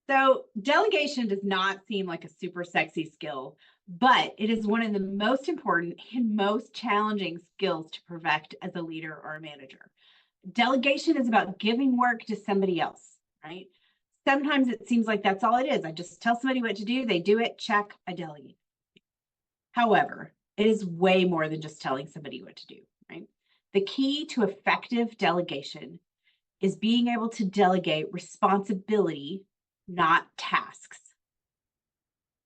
So delegation does not seem like a super sexy skill, but it is one of the most important and most challenging skills to perfect as a leader or a manager. Delegation is about giving work to somebody else, right? Sometimes it seems like that's all it is. I just tell somebody what to do, they do it, check, I delegate. However, it is way more than just telling somebody what to do, right? The key to effective delegation is being able to delegate responsibility, not tasks.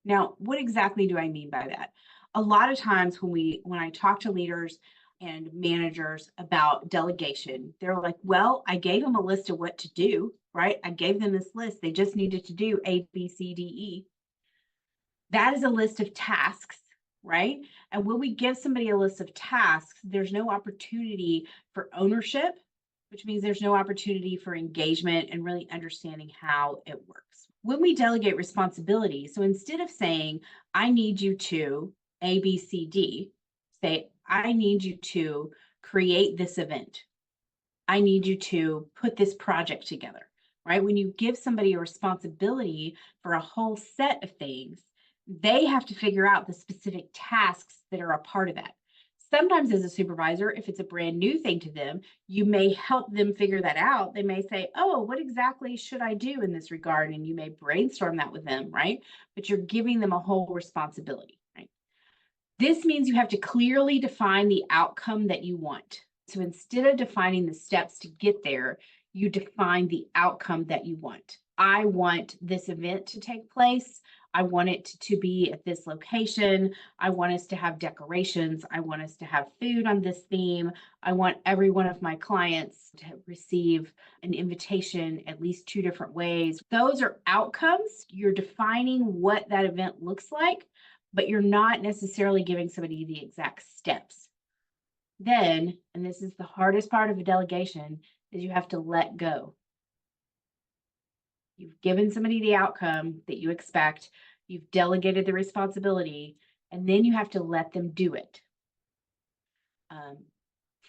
Now, what exactly do I mean by that? A lot of times when I talk to leaders and managers about delegation, they're like, well, I gave them a list of what to do, right? I gave them this list. They just needed to do A, B, C, D, E. That is a list of tasks, right? And when we give somebody a list of tasks, there's no opportunity for ownership, which means there's no opportunity for engagement and really understanding how it works. When we delegate responsibility, so instead of saying, I need you to A, B, C, D, say, I need you to create this event. I need you to put this project together, right? When you give somebody a responsibility for a whole set of things, they have to figure out the specific tasks that are a part of that. Sometimes as a supervisor, if it's a brand new thing to them, you may help them figure that out. They may say, oh, what exactly should I do in this regard? And you may brainstorm that with them, right? But you're giving them a whole responsibility, right? This means you have to clearly define the outcome that you want. So instead of defining the steps to get there, you define the outcome that you want. I want this event to take place. I want it to be at this location. I want us to have decorations. I want us to have food on this theme. I want every one of my clients to receive an invitation at least 2 different ways. Those are outcomes. You're defining what that event looks like, but you're not necessarily giving somebody the exact steps. Then, and this is the hardest part of a delegation, is you have to let go. You've given somebody the outcome that you expect, you've delegated the responsibility, and then you have to let them do it.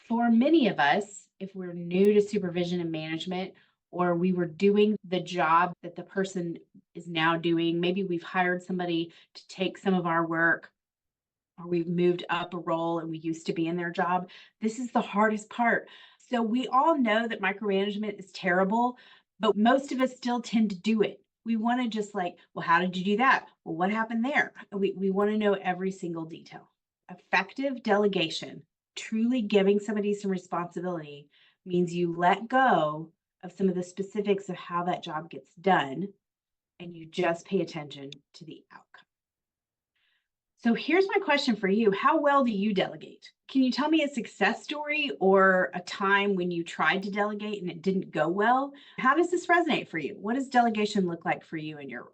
For many of us, if we're new to supervision and management, or we were doing the job that the person is now doing, maybe we've hired somebody to take some of our work, or we've moved up a role and we used to be in their job, this is the hardest part. So we all know that micromanagement is terrible, but most of us still tend to do it. We want to just like, well, how did you do that? Well, what happened there? We want to know every single detail. Effective delegation, truly giving somebody some responsibility, means you let go of some of the specifics of how that job gets done, and you just pay attention to the outcome. So here's my question for you. How well do you delegate? Can you tell me a success story or a time when you tried to delegate and it didn't go well? How does this resonate for you? What does delegation look like for you in your role?